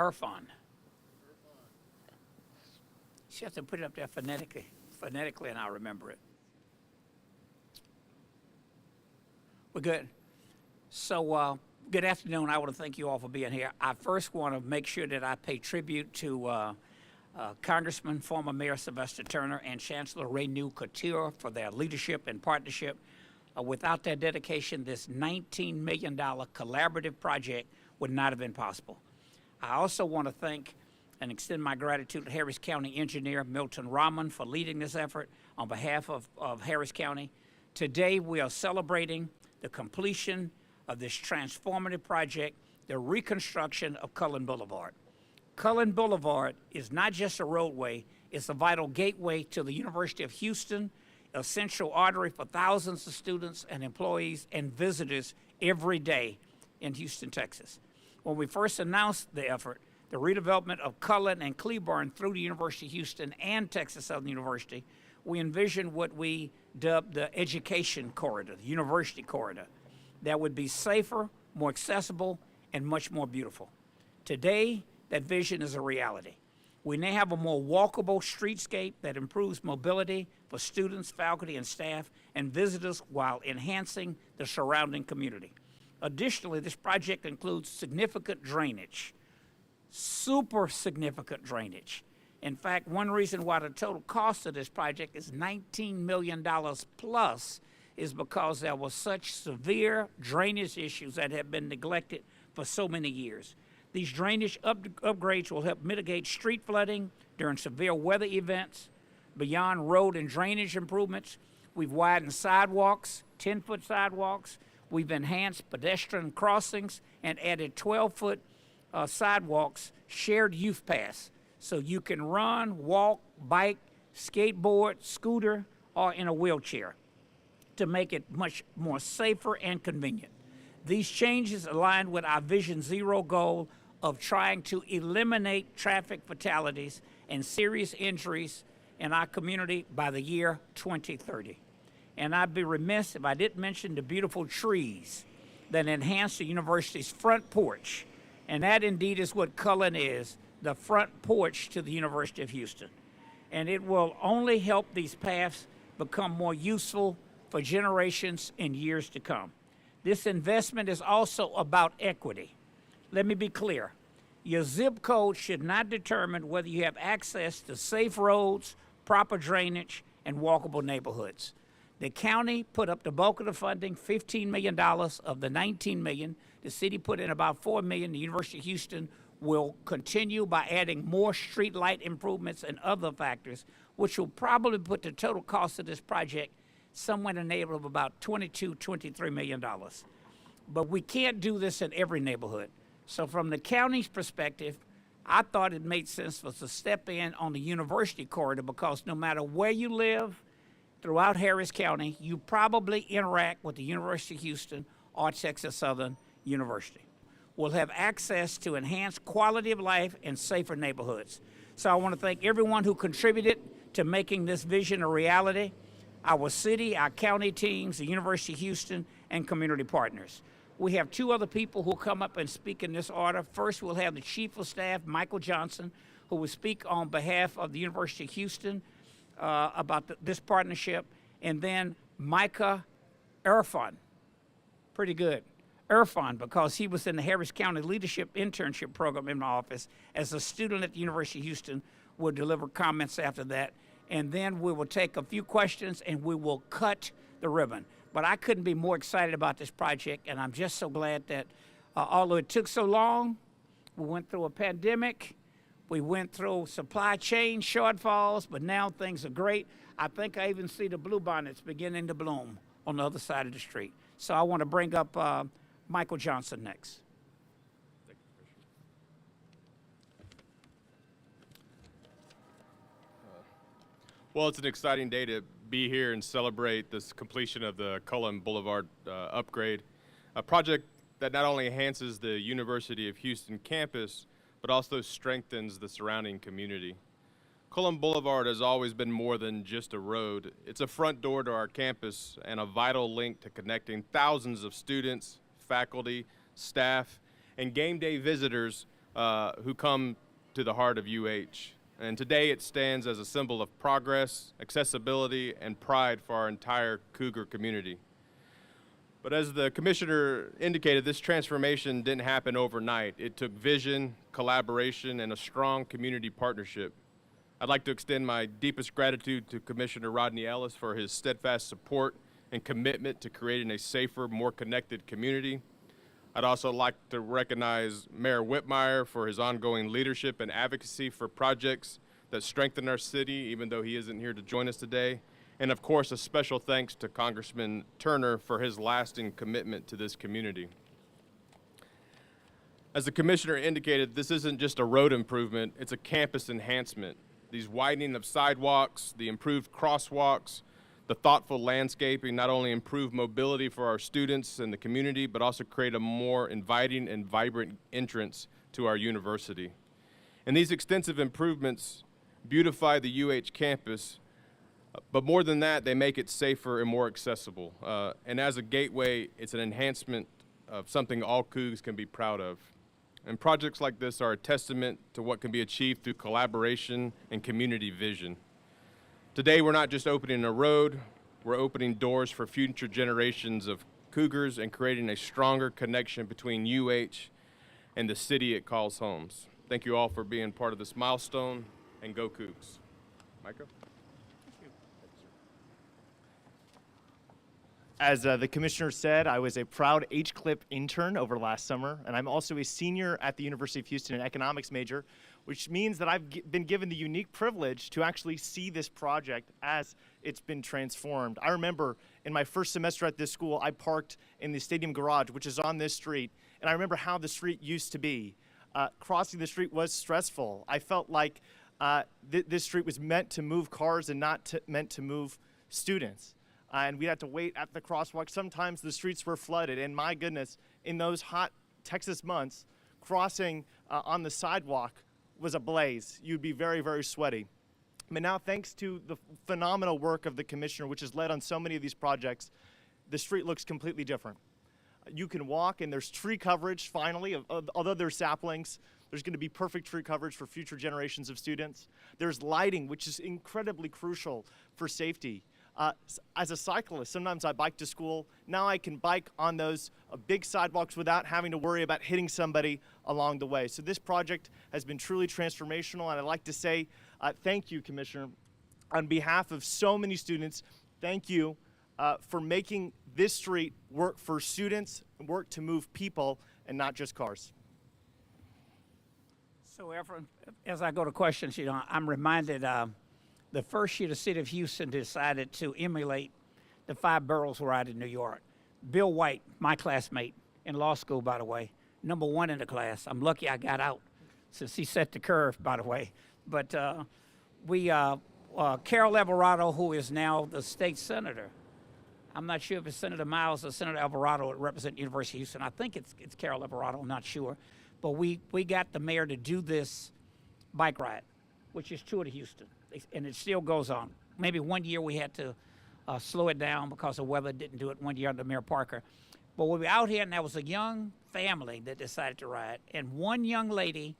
Irfan. You have to put it up there phonetically, and I'll remember it. We're good. So, good afternoon. I want to thank you all for being here. I first want to make sure that I pay tribute to Congressman, former Mayor Sylvester Turner, and Chancellor Renu Couture for their leadership and partnership. Without their dedication, this $19 million collaborative project would not have been possible. I also want to thank and extend my gratitude to Harris County Engineer Milton Rahman for leading this effort on behalf of Harris County. Today, we are celebrating the completion of this transformative project, the reconstruction of Cullen Boulevard. Cullen Boulevard is not just a roadway, it's a vital gateway to the University of Houston, a central artery for thousands of students and employees and visitors every day in Houston, Texas. When we first announced the effort, the redevelopment of Cullen and Cleburne through the University of Houston and Texas Southern University, we envisioned what we dubbed the education corridor, the university corridor, that would be safer, more accessible, and much more beautiful. Today, that vision is a reality. We now have a more walkable streetscape that improves mobility for students, faculty, and staff, and visitors while enhancing the surrounding community. Additionally, this project includes significant drainage, super significant drainage. In fact, one reason why the total cost of this project is $19 million plus is because there were such severe drainage issues that have been neglected for so many years. These drainage upgrades will help mitigate street flooding during severe weather events. Beyond road and drainage improvements, we've widened sidewalks, 10-foot sidewalks. We've enhanced pedestrian crossings and added 12-foot sidewalks, shared youth paths, so you can run, walk, bike, skateboard, scooter, or in a wheelchair to make it much more safer and convenient. These changes align with our Vision Zero goal of trying to eliminate traffic fatalities and serious injuries in our community by the year 2030. And I'd be remiss if I didn't mention the beautiful trees that enhance the university's front porch. And that indeed is what Cullen is, the front porch to the University of Houston. And it will only help these paths become more useful for generations and years to come. This investment is also about equity. Let me be clear. Your zip code should not determine whether you have access to safe roads, proper drainage, and walkable neighborhoods. The county put up the bulk of the funding, $15 million of the $19 million. The city put in about $4 million. The University of Houston will continue by adding more street light improvements and other factors, which will probably put the total cost of this project somewhere in the neighborhood of about $23 million. But we can't do this in every neighborhood. So from the county's perspective, I thought it made sense for us to step in on the university corridor because no matter where you live throughout Harris County, you probably interact with the University of Houston or Texas Southern University. We'll have access to enhanced quality of life and safer neighborhoods. So I want to thank everyone who contributed to making this vision a reality, our city, our county teams, the University of Houston, and community partners. We have two other people who will come up and speak in this order. First, we'll have the Chief of Staff, Michael Johnson, who will speak on behalf of the University of Houston about this partnership, and then Micah Irfan, pretty good, Irfan, because he was in the Harris County Leadership Internship Program in my office as a student at the University of Houston, will deliver comments after that, and then we will take a few questions and we will cut the ribbon. But I couldn't be more excited about this project, and I'm just so glad that although it took so long, we went through a pandemic, we went through supply chain shortfalls, but now things are great. I think I even see the bluebonnets beginning to bloom on the other side of the street. So I want to bring up Michael Johnson next. Well, it's an exciting day to be here and celebrate this completion of the Cullen Boulevard upgrade, a project that not only enhances the University of Houston campus, but also strengthens the surrounding community. Cullen Boulevard has always been more than just a road. It's a front door to our campus and a vital link to connecting thousands of students, faculty, staff, and game day visitors who come to the heart of UH. And today it stands as a symbol of progress, accessibility, and pride for our entire Cougar community. But as the commissioner indicated, this transformation didn't happen overnight. It took vision, collaboration, and a strong community partnership. I'd like to extend my deepest gratitude to Commissioner Rodney Ellis for his steadfast support and commitment to creating a safer, more connected community. I'd also like to recognize Mayor Whitmire for his ongoing leadership and advocacy for projects that strengthen our city, even though he isn't here to join us today. And of course, a special thanks to Congressman Turner for his lasting commitment to this community. As the commissioner indicated, this isn't just a road improvement, it's a campus enhancement. These widening of sidewalks, the improved crosswalks, the thoughtful landscaping not only improve mobility for our students and the community, but also create a more inviting and vibrant entrance to our university. And these extensive improvements beautify the UH campus, but more than that, they make it safer and more accessible. And as a gateway, it's an enhancement of something all Cougs can be proud of. And projects like this are a testament to what can be achieved through collaboration and community vision. Today, we're not just opening a road, we're opening doors for future generations of Cougars and creating a stronger connection between UH and the city it calls home. Thank you all for being part of this milestone, and go Cougs. Micah? As the commissioner said, I was a proud H-CLIP intern over last summer, and I'm also a senior at the University of Houston, an economics major, which means that I've been given the unique privilege to actually see this project as it's been transformed. I remember in my first semester at this school, I parked in the stadium garage, which is on this street, and I remember how the street used to be. Crossing the street was stressful. I felt like this street was meant to move cars and not meant to move students. And we'd have to wait at the crosswalk. Sometimes the streets were flooded, and my goodness, in those hot Texas months, crossing on the sidewalk was a blaze. You'd be very, very sweaty. But now, thanks to the phenomenal work of the commissioner, which has led on so many of these projects, the street looks completely different. You can walk, and there's tree coverage, finally. Although there's saplings, there's going to be perfect tree coverage for future generations of students. There's lighting, which is incredibly crucial for safety. As a cyclist, sometimes I bike to school. Now I can bike on those big sidewalks without having to worry about hitting somebody along the way. So this project has been truly transformational, and I'd like to say thank you, Commissioner. On behalf of so many students, thank you for making this street work for students, work to move people, and not just cars. So, Efren, as I go to questions, I'm reminded the first year the city of Houston decided to emulate the 5 boroughs ride in New York. Bill White, my classmate in law school, by the way, #1 in the class. I'm lucky I got out since he set the curve, by the way. But Carol Alvarado, who is now the state senator, I'm not sure if it's Senator Miles or Senator Alvarado that represent University of Houston. I think it's Carol Alvarado, I'm not sure. But we got the mayor to do this bike ride, which is Tour de Houston. And it still goes on. Maybe one year we had to slow it down because the weather didn't do it one year under Mayor Parker. But we were out here, and there was a young family that decided to ride. And one young lady,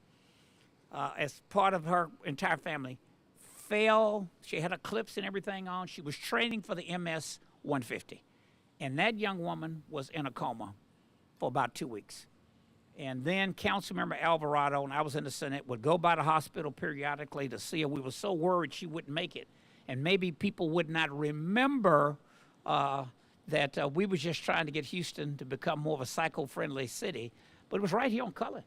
as part of her entire family, fell. She had her clips and everything on. She was training for the MS 150. And that young woman was in a coma for about 2 weeks. And then Councilmember Alvarado, and I was in the Senate, would go by the hospital periodically to see her. We were so worried she wouldn't make it. And maybe people would not remember that we were just trying to get Houston to become more of a cycle-friendly city. But it was right here on Cullen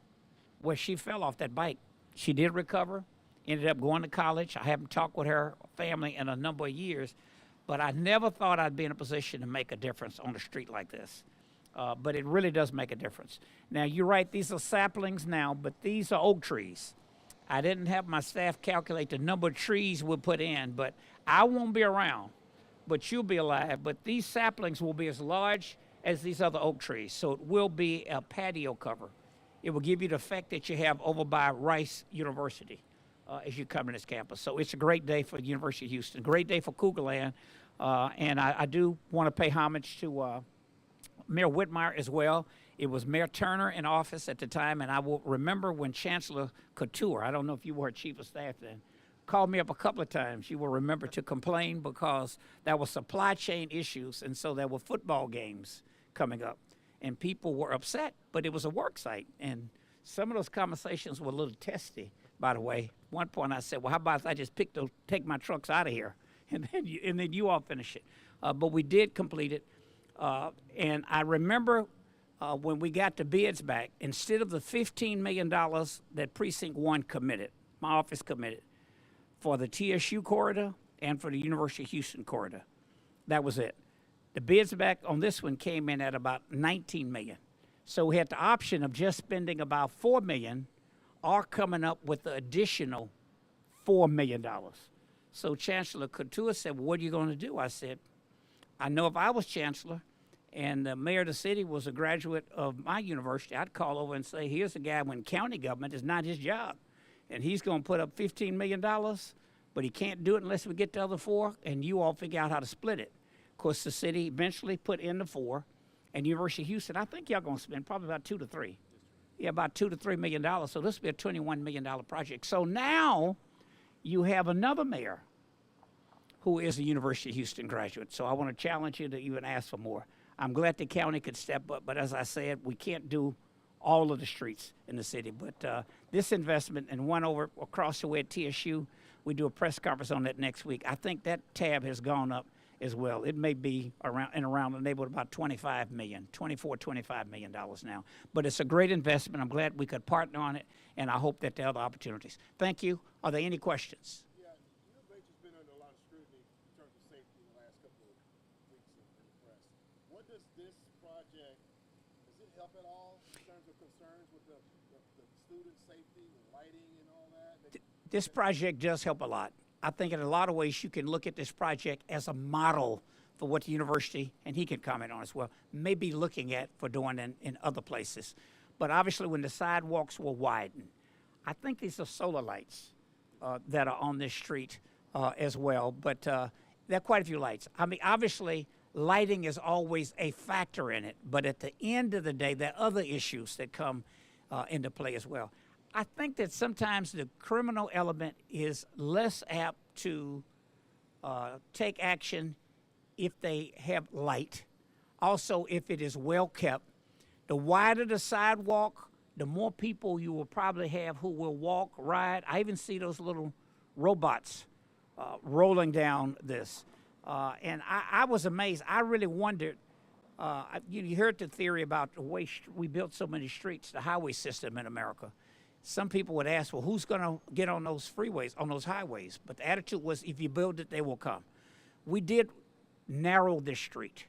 where she fell off that bike. She did recover, ended up going to college. I haven't talked with her family in a number of years, but I never thought I'd be in a position to make a difference on a street like this. But it really does make a difference. Now, you're right, these are saplings now, but these are oak trees. I didn't have my staff calculate the number of trees we'll put in, but I won't be around, but you'll be alive. But these saplings will be as large as these other oak trees, so it will be a patio cover. It will give you the effect that you have over by Rice University as you come to this campus. So it's a great day for the University of Houston, great day for Cougar Land, and I do want to pay homage to Mayor Whitmire as well. It was Mayor Turner in office at the time, and I will remember when Chancellor Couture, I don't know if you were chief of staff then, called me up a couple of times. You will remember to complain because there were supply chain issues, and so there were football games coming up, and people were upset, but it was a work site, and some of those conversations were a little testy, by the way. One point I said, well, how about if I just take my trucks out of here, and then you all finish it. But we did complete it, and I remember when we got the bids back, instead of the $15 million that Precinct 1 committed, my office committed, for the TSU corridor and for the University of Houston corridor, that was it. The bids back on this one came in at about $19 million. So we had the option of just spending about $4 million or coming up with the additional $4 million. So Chancellor Couture said, well, what are you going to do? I said, I know if I was chancellor and the mayor of the city was a graduate of my university, I'd call over and say, here's a guy when county government is not his job. And he's going to put up $15 million, but he can't do it unless we get the other 4, and you all figure out how to split it. Of course, the city eventually put in the 4, and University of Houston, I think y'all going to spend probably about 2 to 3. Yeah, about $2 to $3 million. So this will be a $21 million project. So now you have another mayor who is a University of Houston graduate. So I want to challenge you to even ask for more. I'm glad the county could step up, but as I said, we can't do all of the streets in the city. But this investment and one over across the way at TSU, we do a press conference on that next week. I think that tab has gone up as well. It may be around the neighborhood about $25 million, $25 million now. But it's a great investment. I'm glad we could partner on it, and I hope that there are other opportunities. Thank you. Are there any questions? Yeah, UNH has been under a lot of scrutiny in terms of safety in the last couple of weeks in the press. What does this project, does it help at all in terms of concerns with the student safety, the lighting and all that? This project does help a lot. I think in a lot of ways you can look at this project as a model for what the university, and he can comment on as well, may be looking at for doing in other places. But obviously when the sidewalks were widened, I think these are solar lights that are on this street as well, but there are quite a few lights. I mean, obviously lighting is always a factor in it, but at the end of the day, there are other issues that come into play as well. I think that sometimes the criminal element is less apt to take action if they have light. Also, if it is well kept. The wider the sidewalk, the more people you will probably have who will walk, ride. I even see those little robots rolling down this. And I was amazed. I really wondered, you heard the theory about the way we built so many streets, the highway system in America. Some people would ask, well, who's going to get on those freeways, on those highways? But the attitude was, if you build it, they will come. We did narrow this street.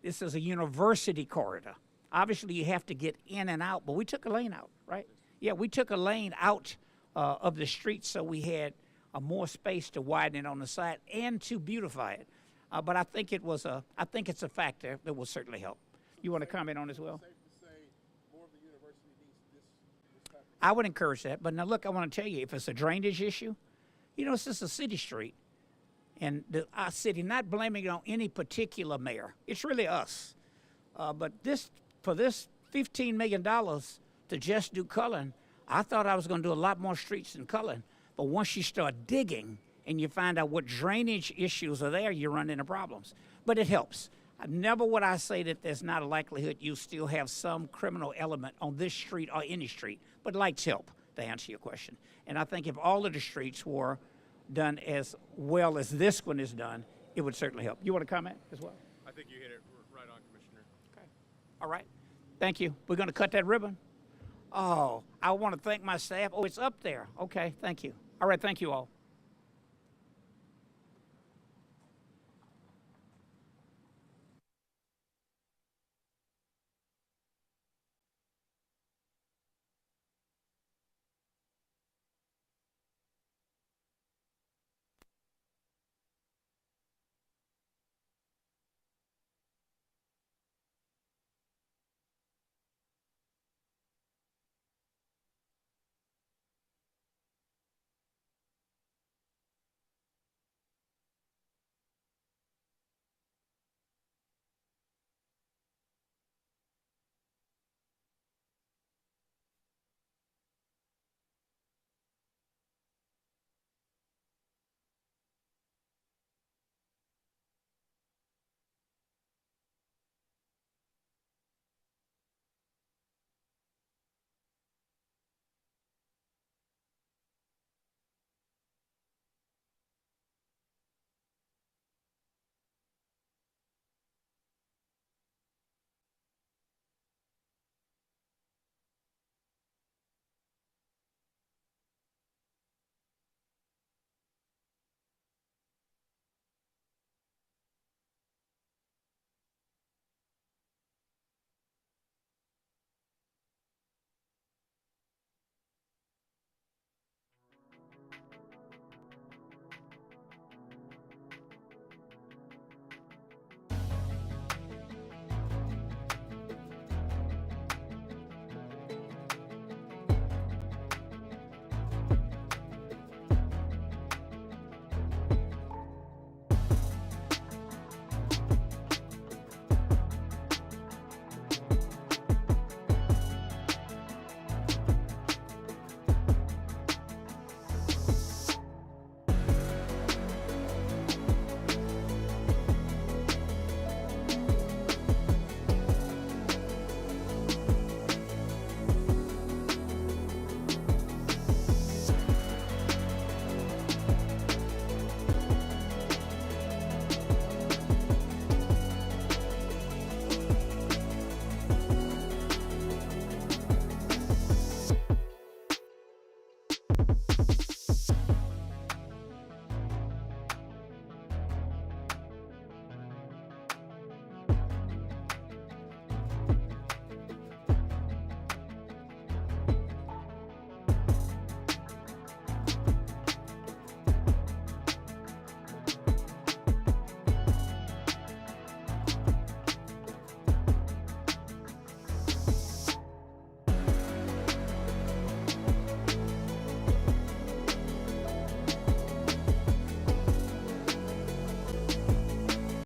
This is a university corridor. Obviously, you have to get in and out, but we took a lane out, right? Yeah, we took a lane out of the street so we had more space to widen it on the side and to beautify it. But I think I think it's a factor that will certainly help. You want to comment on it as well? Safe to say more of the university needs this type of. I would encourage that. But now, look, I want to tell you, if it's a drainage issue, you know, it's just a city street. And our city, not blaming it on any particular mayor, it's really us. But for this $15 million to just do Cullen, I thought I was going to do a lot more streets in Cullen. But once you start digging and you find out what drainage issues are there, you run into problems. But it helps. Never would I say that there's not a likelihood you still have some criminal element on this street or any street. But lights help, to answer your question. And I think if all of the streets were done as well as this one is done, it would certainly help. You want to comment as well? I think you hit it right on, Commissioner. Okay. All right. Thank you. We're going to cut that ribbon. Oh, I want to thank my staff. Oh, it's up there. Okay, thank you. All right, thank you all.